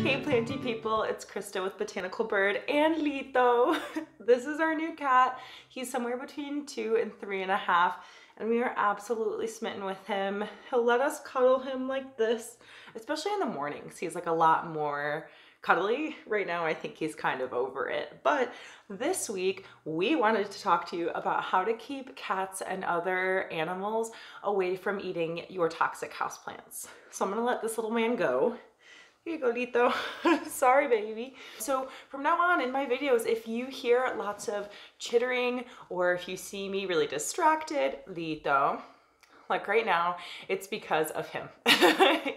Hey planty people, it's Krista with Botanical Bird and Lito. This is our new cat. He's somewhere between 2 and 3.5, and we are absolutely smitten with him. He'll let us cuddle him like this, especially in the mornings. He's like a lot more cuddly. Right now I think he's kind of over it, but this week we wanted to talk to you about how to keep cats and other animals away from eating your toxic houseplants. So I'm gonna let this little man go. Here you go, Lito. Sorry, baby. So from now on in my videos, if you hear lots of chittering or if you see me really distracted, Lito, like right now, it's because of him.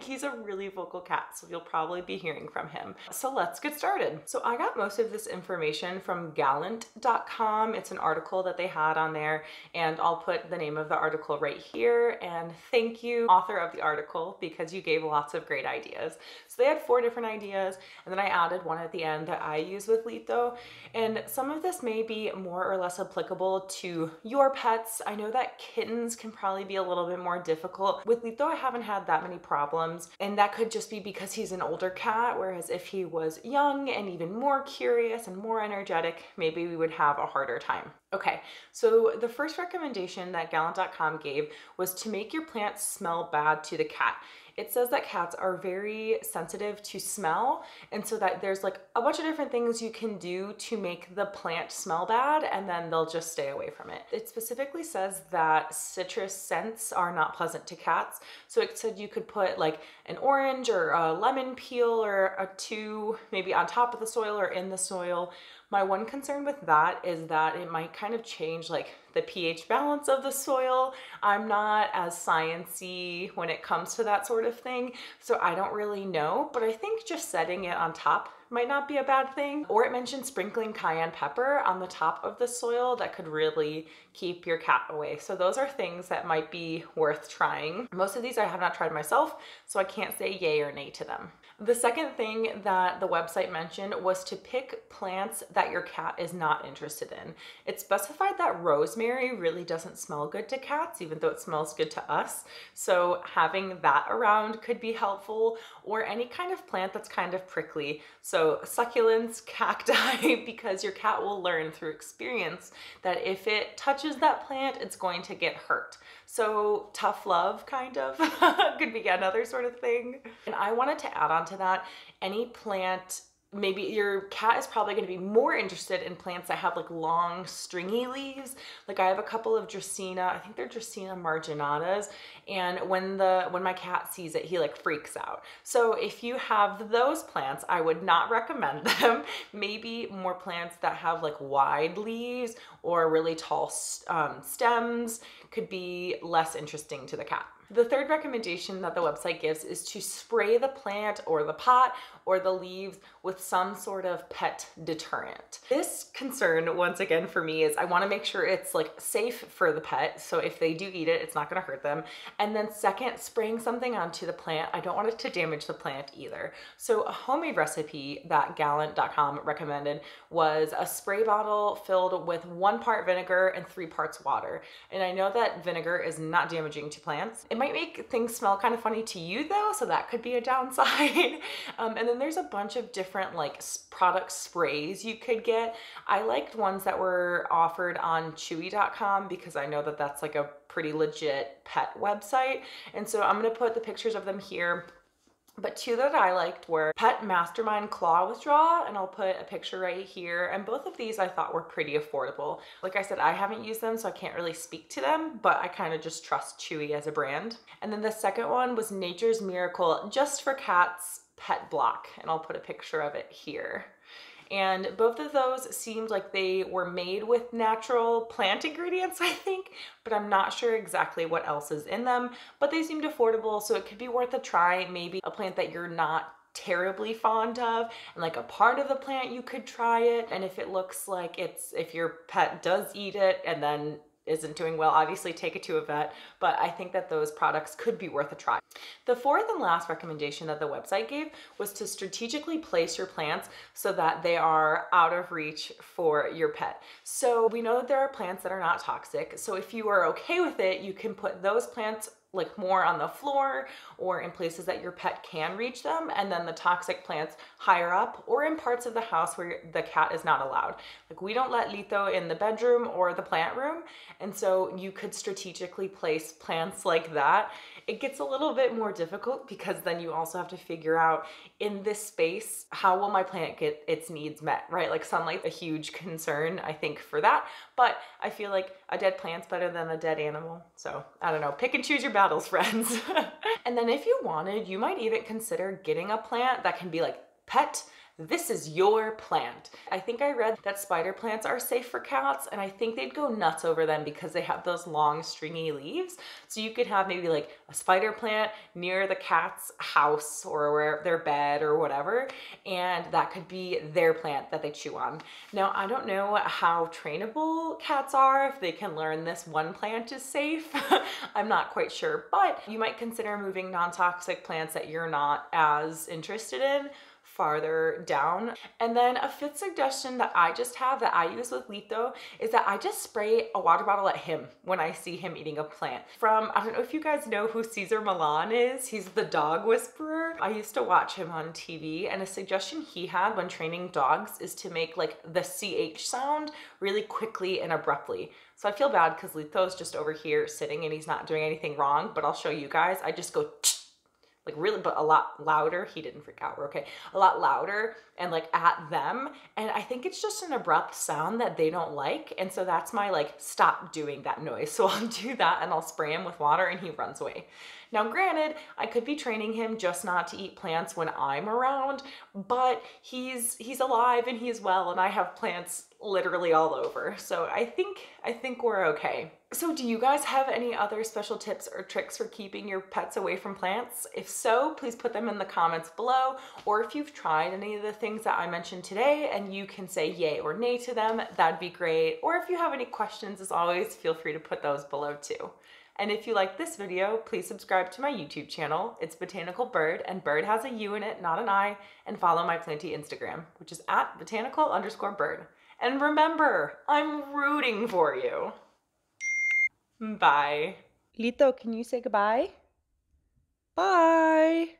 He's a really vocal cat, so you'll probably be hearing from him. So let's get started. So I got most of this information from gallant.com. It's an article that they had on there, and I'll put the name of the article right here. And thank you, author of the article, because you gave lots of great ideas. So they had 4 different ideas, and then I added one at the end that I use with Lito. And some of this may be more or less applicable to your pets. I know that kittens can probably be a little bit more difficult. With Lito, I haven't had that many problems, and that could just be because he's an older cat, whereas if he was young and even more curious and more energetic, maybe we would have a harder time. Okay, so the first recommendation that gallant.com gave was to make your plants smell bad to the cat. It says that cats are very sensitive to smell, and so that there's like a bunch of different things you can do to make the plant smell bad, and then they'll just stay away from it. It specifically says that citrus scents are not pleasant to cats. So it said you could put like an orange or a lemon peel or a 2 maybe on top of the soil or in the soil. My one concern with that is that it might kind of change like the pH balance of the soil. I'm not as sciencey when it comes to that sort of thing, so I don't really know, but I think just setting it on top might not be a bad thing. Or it mentioned sprinkling cayenne pepper on the top of the soil that could really keep your cat away. So those are things that might be worth trying. Most of these I have not tried myself, so I can't say yay or nay to them. The second thing that the website mentioned was to pick plants that your cat is not interested in. It specified that rosemary really doesn't smell good to cats, even though it smells good to us. So having that around could be helpful, or any kind of plant that's kind of prickly. So succulents, cacti, because your cat will learn through experience that if it touches that plant, it's going to get hurt. So tough love kind of could be another sort of thing. And I wanted to add on to that, any plant, maybe your cat is probably going to be more interested in plants that have like long stringy leaves. Like I have a couple of Dracaena, I think they're Dracaena marginatas, and when my cat sees it, he like freaks out. So if you have those plants, I would not recommend them. Maybe more plants that have like wide leaves or really tall stems could be less interesting to the cat. The third recommendation that the website gives is to spray the plant or the pot or the leaves with some sort of pet deterrent. This concern, once again for me, is I want to make sure it's like safe for the pet. So if they do eat it, it's not going to hurt them. And then second, spraying something onto the plant, I don't want it to damage the plant either. So a homemade recipe that gallant.com recommended was a spray bottle filled with 1 part vinegar and 3 parts water. And I know that vinegar is not damaging to plants. It might make things smell kind of funny to you though, so that could be a downside. And then there's a bunch of different like product sprays you could get. I liked ones that were offered on chewy.com because I know that that's like a pretty legit pet website. And so I'm gonna put the pictures of them here. But 2 that I liked were Pet Mastermind Claw Withdraw, and I'll put a picture right here. And both of these I thought were pretty affordable. Like I said, I haven't used them, so I can't really speak to them, but I kind of just trust Chewy as a brand. And then the second one was Nature's Miracle Just for Cats Pet Block, and I'll put a picture of it here. And both of those seemed like they were made with natural plant ingredients, I think, but I'm not sure exactly what else is in them, but they seemed affordable, so it could be worth a try. Maybe a plant that you're not terribly fond of, and like a part of the plant you could try it. And if it looks like if your pet does eat it and then isn't doing well, obviously take it to a vet, but I think that those products could be worth a try. The fourth and last recommendation that the website gave was to strategically place your plants so that they are out of reach for your pet. So we know that there are plants that are not toxic, so if you are okay with it, you can put those plants like more on the floor or in places that your pet can reach them, and then the toxic plants higher up or in parts of the house where the cat is not allowed. Like we don't let Lito in the bedroom or the plant room, and so you could strategically place plants like that. It gets a little bit more difficult because then you also have to figure out, in this space, how will my plant get its needs met, right? Like sunlight's a huge concern, I think, for that, but I feel like a dead plant's better than a dead animal. So I don't know, pick and choose your battles, friends. And then if you wanted, you might even consider getting a plant that can be like, pet, this is your plant. I think I read that spider plants are safe for cats, and I think they'd go nuts over them because they have those long stringy leaves. So you could have maybe like a spider plant near the cat's house or where their bed or whatever, and that could be their plant that they chew on. Now, I don't know how trainable cats are, if they can learn this one plant is safe. I'm not quite sure, but you might consider moving non-toxic plants that you're not as interested in farther down. And then a fifth suggestion that I just have that I use with Lito is that I just spray a water bottle at him when I see him eating a plant. I don't know if you guys know who Cesar Millan is. He's the dog whisperer. I used to watch him on TV, and a suggestion he had when training dogs is to make like the CH sound really quickly and abruptly. So I feel bad because Lito's just over here sitting and he's not doing anything wrong, but I'll show you guys. I just go like really, but a lot louder. He didn't freak out, we're okay. A lot louder and like at them. And I think it's just an abrupt sound that they don't like. And so that's my like, stop doing that noise. So I'll do that and I'll spray him with water and he runs away. Now, granted, I could be training him just not to eat plants when I'm around, but he's alive and he's well, and I have plants literally all over. So I think we're okay. So do you guys have any other special tips or tricks for keeping your pets away from plants? If so, please put them in the comments below. Or if you've tried any of the things that I mentioned today and you can say yay or nay to them, that'd be great. Or if you have any questions, as always, feel free to put those below too. And if you like this video, please subscribe to my YouTube channel. It's Botanical Bird, and bird has a U in it, not an I, and follow my planty Instagram, which is at botanical_bird. And remember, I'm rooting for you. Bye. Lito, can you say goodbye? Bye.